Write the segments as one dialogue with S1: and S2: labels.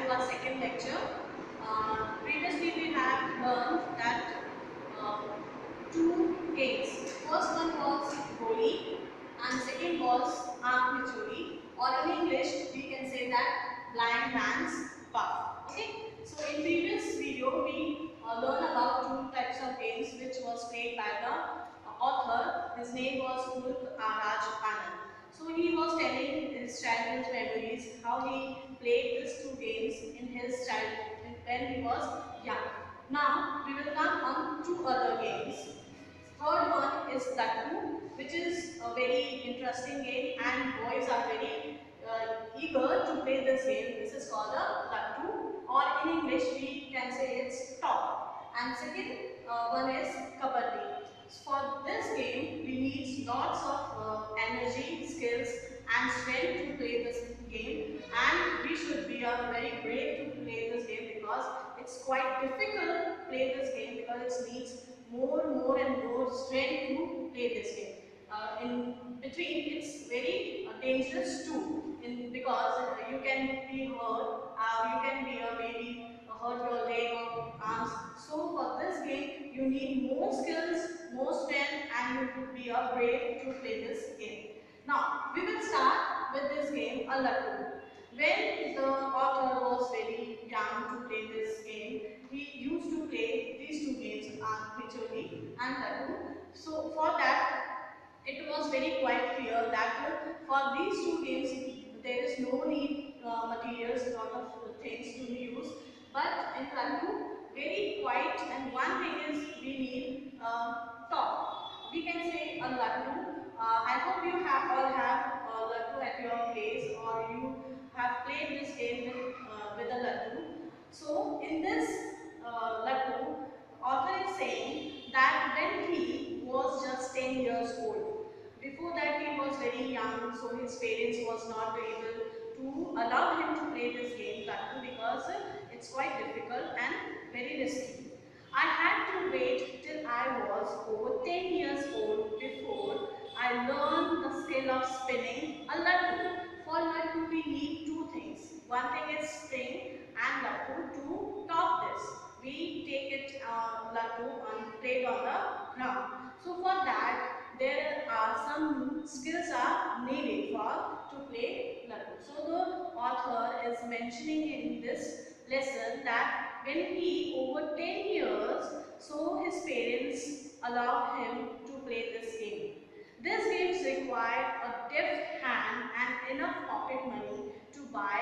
S1: to our second lecture. Previously we have learned that two games. First one was Holi and second was Aankh Michori, or in English we can say that blind man's buff. Okay. So in previous video we learned about two types of games which was played by the author. His name was Mulk Raj Anand. So he was telling his childhood memories, how he played these two games in his childhood when he was young. Now we will come on two other games. Third one is Lattu, which is a very interesting game and boys are very eager to play this game. This is called a Lattu, or in English we can say it's top. And second one is Kabaddi. For this game, we need lots of energy, skills and strength to play this game, and we should be very brave to play this game because it's quite difficult to play this game because it needs more and more strength to play this game. In between, it's very dangerous too, because you can be hurt, you can be maybe hurt your leg or arms. So for this game, you need more skills, more strength, and you should be brave to play this game. Now, we will start with this game, a Lattu. When the author was very young to play this game, he used to play these two games, Picholi and Lattu. So for that, it was very quite clear that for these two games, there is no need materials, lot of things to use. But in Lattu, very quiet, and one thing is we need top. We can say a Lattu. I hope you have all have Lattu at your place, or you have played this game with a Lattu. So in this Lattu, author is saying that when he was just 10 years old, before that he was very young, so his parents was not able to allow him to play this game Lattu because it's quite difficult and very risky. I had to wait till I was over 10 years old before I learned the skill of spinning a Lattu. For Lattu we need two things. One thing is string and Lattu to top this. We take it Lattu and play it on the ground. So for that there are some skills are needed for to play Lattu. So the author is mentioning in this lesson that when he over 10 years, so his parents allow him to play this game. These games require a deft hand and enough pocket money to buy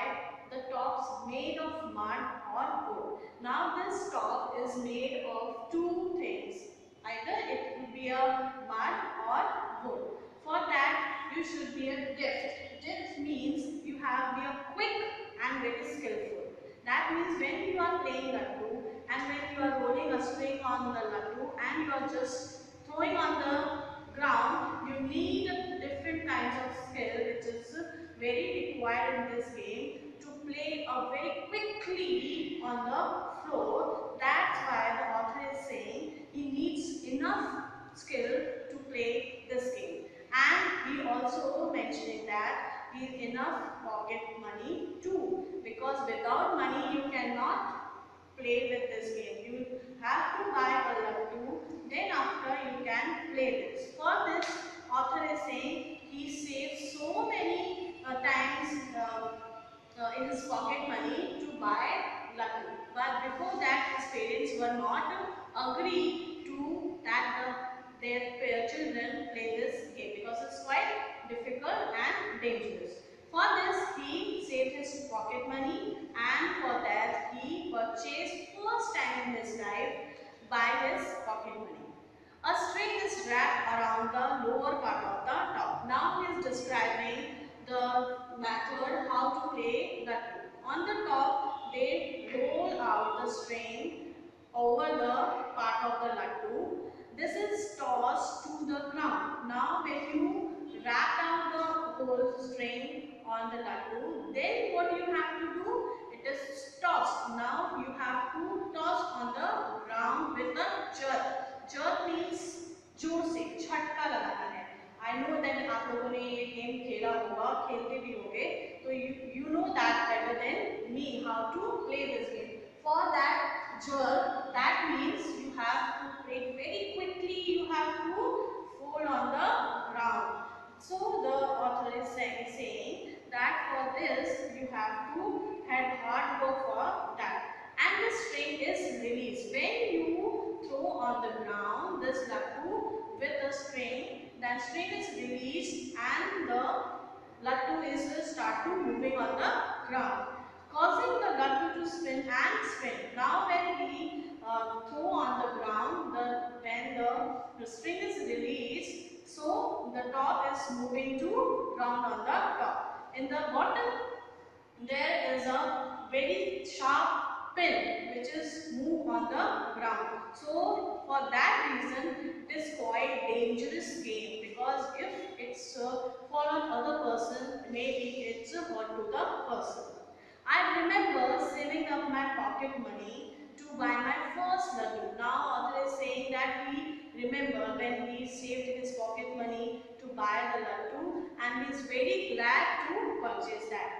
S1: the tops made of mud or wood. Now this top is made of two things. Either it will be a mud or wood. For that you should be a deft. Deft means you have to be a quick and very skillful. That means when you are playing Lattu and when you are rolling a string on the Lattu and you are just throwing on the ground, you need different kinds of skill which is very required in this game to play very quickly on the floor. That's why the author is saying he needs enough skill to play this game. And he also mentioning that he needs enough pocket money too, because without money you cannot play with this game. You have to buy a Lattu, then after you can play this. For this, author is saying he saves so many times in his pocket money to buy Lattu. But before that, his parents were not agree to that their children play this game because it's quite difficult and dangerous. For this, he saved his pocket money, and for that he purchased first time in his life by his pocket money. A string is wrapped around the lower part of the top. Now he is describing the method how to play Lattu. On the top, they roll out the string over the part of the Lattu. This is tossed to the ground. Now when you wrap down the whole string on the Lattu, then what you have to do? It is tossed. Now you have to toss on the ground with a jerk. Jerk means जोर से झटका लगाना है. I know that आप लोगों ने ये game खेला होगा, खेलते भी होगे, तो you know that better than me how to jerk, that means you have to break very quickly, you have to fall on the ground. So the author is saying that for this you have to have hard work for that. And the string is released. When you throw on the ground this lattu with the string, then string is released and the lattu is start to moving on the ground, causing the lattu to spin and spin. Now when we throw on the ground, when the string is released, so the top is moving to ground on the top. In the bottom, there is a very sharp pin which is moved on the ground. So for that reason, it is quite dangerous game, because if it's fall on other person, maybe it's hurt to the person. I remember saving up my pocket money to buy my first laddu. Now author is saying that he remember when he saved his pocket money to buy the laddu, and he is very glad to purchase that.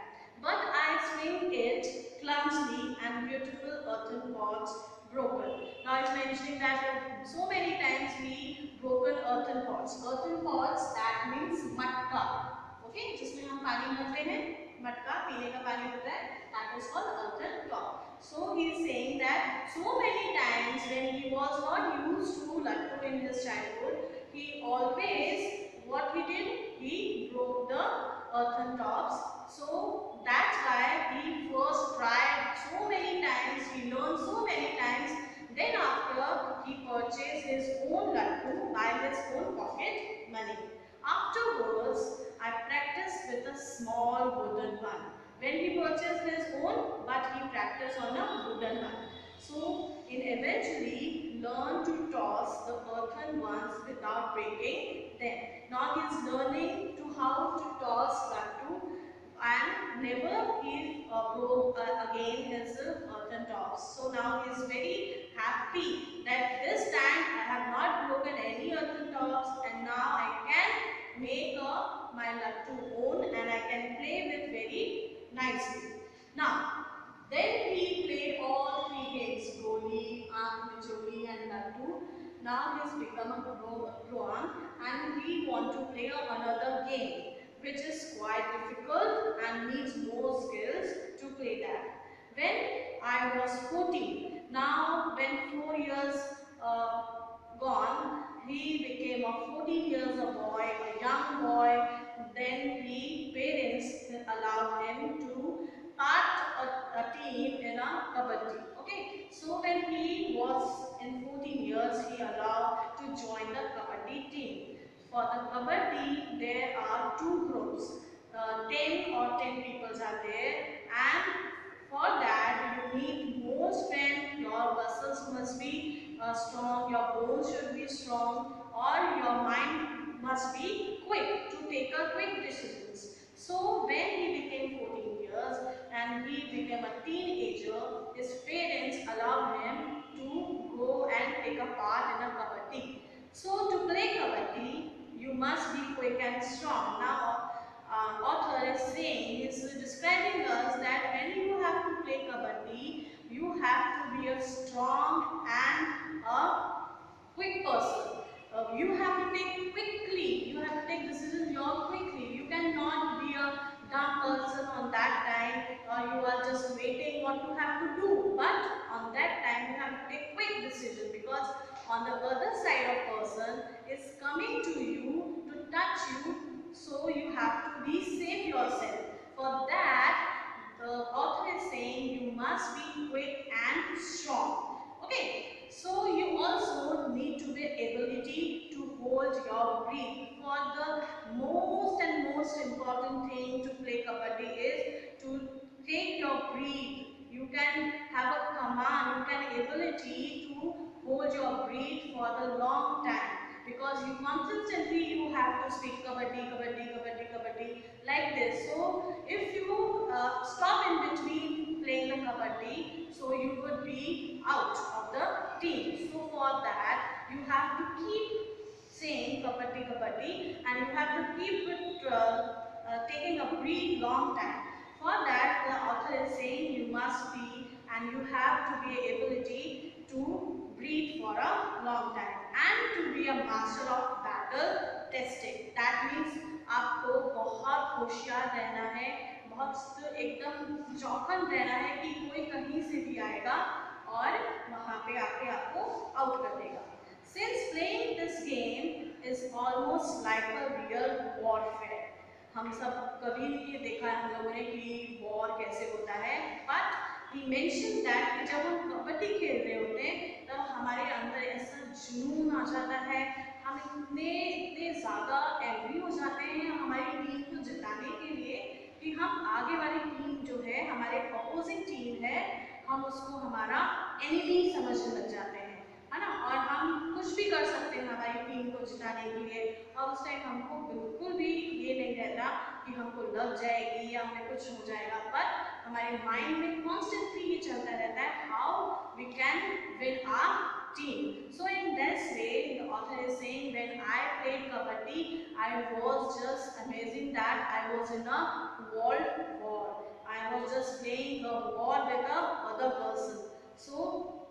S1: But I swing it clumsily and beautiful earthen pots broken. Now it's mentioning that so many times we broken earthen pots. Earthen pots, that means matka. Okay, जिसमें हम पानी भरते हैं, मटका पीने का पानी होता है, that is called earthen pot. So he is saying that so many times when he was not used to lattu in his childhood, he always, what he did, he broke the earthen tops. So that's why he first tried so many times, he learned so many times. Then after he purchased his own lattu by his own pocket money. Afterwards, I practiced with a small wooden one. When he purchased his own, but he practiced on a wooden one. So, in eventually learn to toss the earthen ones without breaking them. Now he is learning to how to toss lattu, and never he broke again his earthen toss. So now he is very happy that this time I have not broken any earthen toss, and now I can make my lattu own and I can play with very nicely. Now, then we played all three games, Goli, Aank Micholi and Lattu. Now he has become a grown and we want to play another game which is quite difficult and needs more skills to play that. When I was 14, now when 4 years gone, he became a 14 years a boy, a young boy. Then the parents allowed him to part a team in a kabaddi. Okay, so when he was in 14 years, he allowed to join the kabaddi team. For the kabaddi, there are two groups. 10 or 10 people are there, and for that you need more strength. Your muscles must be strong, your bones should be strong, or your mind must be quick to take a quick decisions. So when he became 14 years and he became a teenager, his parents allowed him to go and take a part in a kabaddi. So to play kabaddi, you must be quick and strong. Now author is saying, he is describing us that when you have to play kabaddi, you have to be a strong and a quick person. You have to take quickly, you have to take decisions quickly. You cannot be a dumb person on that time, or you are just waiting what you have to do. But on that time you have to take quick decision, because on the other side of person is coming to you to touch you, so you have to be safe yourself. For that, the author is saying you must be quick and strong. Okay, so you also need to be ability to hold your breath. For the most and most important thing to play kabaddi is to take your breath. You can have a command, you can ability to hold your breath for the long time, because you consistently you have to speak kabaddi, kabaddi, kabaddi, kabaddi like this. So if you stop in between playing the kabaddi, so you would be out of the team. So for that you have to keep saying kabaddi, kabaddi, and you have to keep it taking a breath long time. For that the author is saying you must be and you have to be ability to breathe for a long time and to be a master of battle testing. That means आपको बहुत होशियार रहना है, बहुत एकदम चौकन रहना है कि कोई कहीं से भी आएगा और वहाँ पे आके आपको आउट कर देगा. Since playing this game is almost like a real warfare. हम सब कभी नहीं देखा है हम लोगों ने कि वॉर कैसे होता है, बट he mentioned that कि जब हम कबड्डी खेल रहे होते हैं तब हमारे अंदर ऐसा जुनून आ जाता है, हम इतने इतने ज़्यादा एग्री हो जाते हैं हमारी टीम को जिताने के लिए कि हम आगे वाली टीम जो है हमारे अपोजिंग टीम है हम उसको हमारा एनिमी समझने लग जाते हैं, है ना, और हम कुछ भी कर सकते हैं हमारी टीम को जिताने के लिए. और उस टाइम हमको बिल्कुल भी ये नहीं रहता कि हमको लग जाएगी या हमें कुछ हो जाएगा, पर हमारे माइंड में कॉन्स्टेंटली ये चलता रहता है how we can win our team. So in this way, the author is saying when I played kabaddi, I was just amazing that I was in a world war. I was just playing a war with a other person. So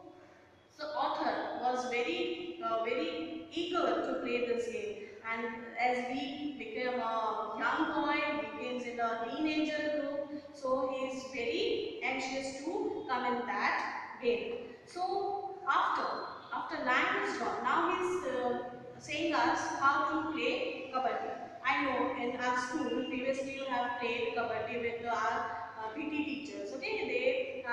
S1: the author was very eager to play this game, and as we became a young boy, became in a teenager group, so he is very anxious to come in that game. So after line is drawn, now he is saying us how to play kabaddi. I know in our school previously you have played kabaddi with our PT teachers. Okay, they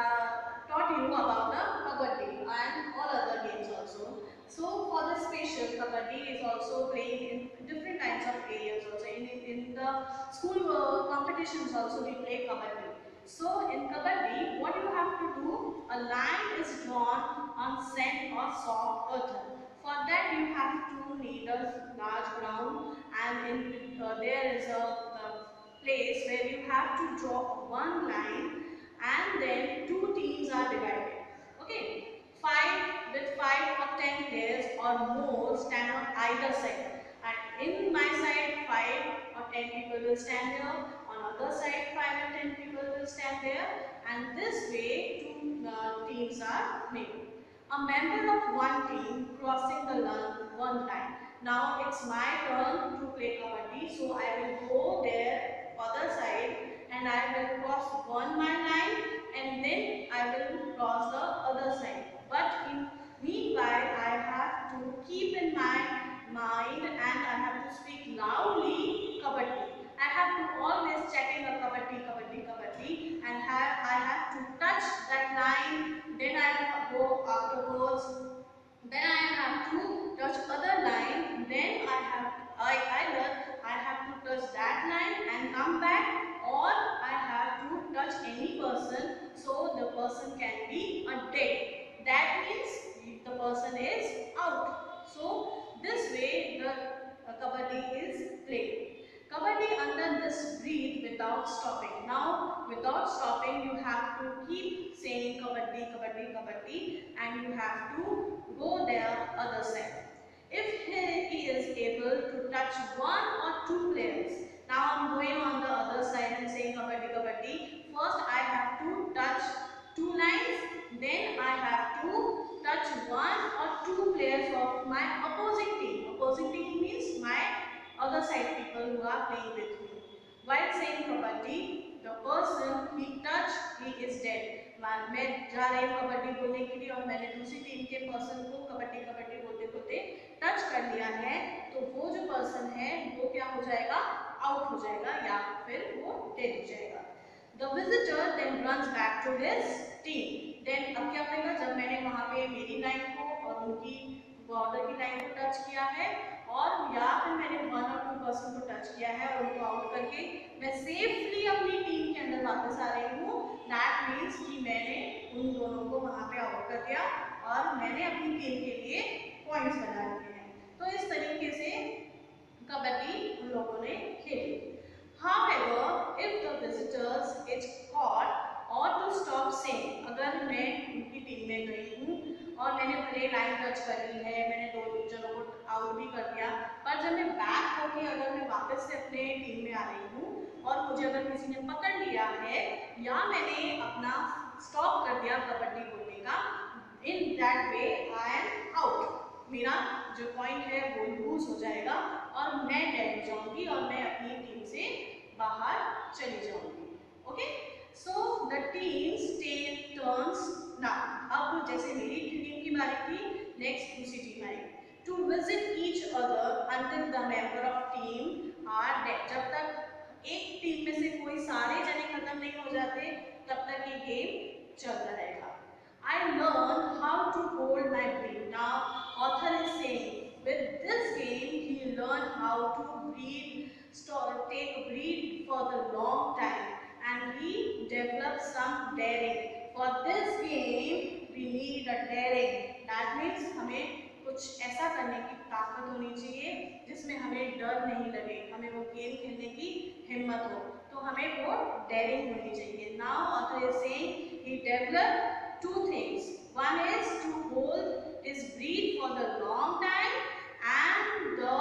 S1: taught you about the kabaddi and all other games also. So for the special, kabaddi is also playing in different kinds of areas also. In the school competitions also we play kabaddi. So in kabaddi, what you have to do, a line is drawn on sand or soft earth. For that you have to need a large ground, and there is a place where you have to draw one line, and then two teams are divided. Okay, five or 10 players or more stand on either side. And in my side, 5 or 10 people will stand here. On other side, 5 or 10 people will stand there. And this way, two teams are made. A member of one team crossing the one line. Now it's my turn to play kabaddi, so I will go there other side and I will cross one my line and then I will cross the other side. But in meanwhile, I have to keep in my mind and I have to speak loudly kabaddi. I have to always checking a kabaddi, kabaddi, kabaddi, and I have to touch that line. Then I will go afterwards. Then I have to touch other line. Then I have to touch that line and come back, or I have to touch any person so the person can be a dead. That means the person is out. So this way the kabaddi is played. Kabaddi under this breathe without stopping. Now without stopping you have to keep saying kabaddi, kabaddi, kabaddi, and you have to go there other side. If he is able to touch one or two players, now I am going on the other side and saying kabaddi, kabaddi. First I have to touch two lines, then I have to touch one or two players of my opposing team. Opposing team means my other side people who are playing with me. While saying kabaddi, the person he touch, he is dead. मैं जा रही हूँ कबड्डी बोलने के लिए और मैंने दूसरी टीम के पर्सन को कबड्डी कबड्डी बोलते बोलते टच कर लिया है, तो वो जो पर्सन है वो क्या हो जाएगा, आउट हो जाएगा या फिर वो डेड हो जाएगा. The visitor then runs back to his team. Then अब क्या होगा, जब मैंने वहाँ पे मेरी लाइन को और उनकी बॉर्डर की लाइन को टच किया है और या फिर मैंने वन और टू पर्सन को टच किया है और उनको आउट करके मैं सेफली अपनी टीम के अंदर वापस आ रही हूँ, दैट मीन्स कि मैंने उन दोनों को वहाँ पे आउट कर दिया और मैंने अपनी टीम के लिए पॉइंट्स बना लिए हैं. तो इस तरीके से कबड्डी उन लोगों ने खेली. However, if the visitors is caught or to stop saying, अगर मैं उनकी टीम में गई हूँ और मैंने भले लाइन टच कर ली है, मैंने दो जनों को आउट भी कर दिया, पर जब मैं बैक होके अगर मैं वापस से अपने टीम में आ रही हूँ और मुझे अगर किसी ने पकड़ लिया है या मैंने अपना स्टॉप कर दिया कबड्डी बोलने का, in that way I am out. मेरा जो पॉइंट है वो लूज हो जाएगा और मैं डेड हो जाऊंगी और मैं अपनी टीम से बाहर चली जाऊंगी। Okay, so the teams take turns now. अब जैसे मेरी टीम की बारी थी, नेक्स्ट दूसरी टीम आएगी to visit each other until the member of team are dead. जब तक एक टीम में से कोई सारे जने खत्म नहीं हो जाते तब तक ये गेम चलता रहेगा। I learned how to hold my breath. Now, author is saying, with this game, he learned how to breathe, take a breath for the long time, and he developed some daring. For this game, we need a daring. That means हमें कुछ ऐसा करने की ताकत होनी चाहिए जिसमें हमें डर नहीं लगे, हमें वो गेम खेलने की हिम्मत हो, तो हमें वो डेयरिंग होनी चाहिए। Now, author is saying he developed two things. One is to hold his breath for the long time and the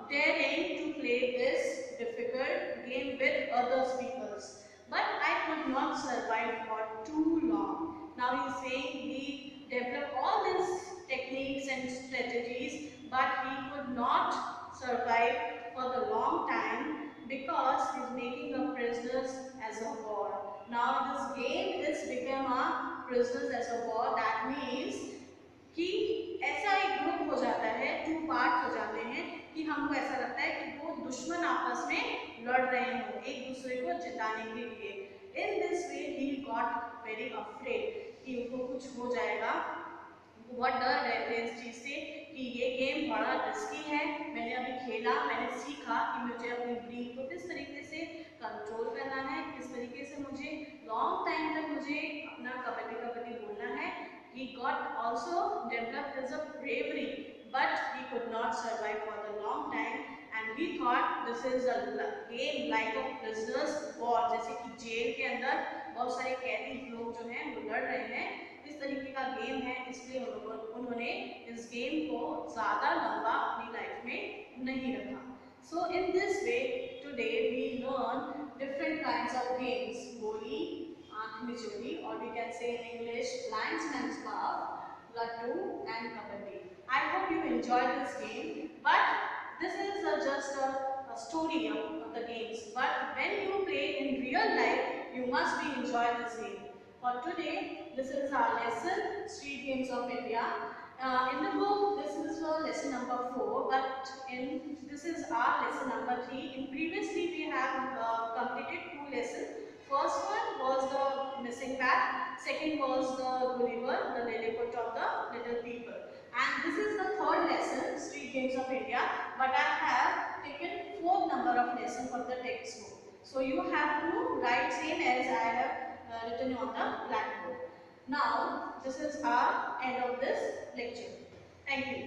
S1: daring to play this difficult game with other peoples. But I could not survive for too long. Now he is saying he developed all these techniques and strategies, but he could not survive for the long time because he is making a prisoners as a war. Now this game is become a prisoners as a war. That means कि ऐसा एक group हो जाता है, two part हो जाते हैं कि हमको ऐसा लगता है कि वो दुश्मन आपस में लड़ रहे हों एक दूसरे को जिताने के लिए। In this way he got very afraid कि उनको कुछ हो जाएगा, बहुत डर रहे थे इस चीज़ से कि ये गेम बड़ा रिस्की है। मैंने अभी खेला, मैंने सीखा कि मुझे अपनी ब्रीथ को किस तरीके से कंट्रोल करना है, किस तरीके से मुझे लॉन्ग टाइम तक मुझे अपना कबड्डी कबड्डी बोलना है। He got also developed his bravery, but he could not survive for the long time, and he thought this is a game like a prisoners war, जैसे कि जेल के अंदर बहुत सारे कैदी लोग जो हैं वो लड़ रहे हैं, इस तरीके का गेम है। इसलिए उन्होंने इस गेम को ज़्यादा लंबा अपनी लाइफ में नहीं रखा। So in this way today we learn different kinds of games, गोली, आँख मिचोली, or we can say in English linesman's puff, lattu and kabaddi. I hope you enjoyed this game, but this is just a story of the games. But when you play in real life, you must be enjoy this game. For today, this is our lesson, Street Games of India. In the book, this is lesson number 4, but this is our lesson number 3. In previously, we have completed 2 lessons. First one was the missing path, second was the Gulliver, the Lilliput of the little people. And this is the 3rd lesson, Street Games of India, but I have taken 4th number of lesson from the textbook. So you have to write same as I have written on the blackboard. Now, this is our end of this lecture. Thank you.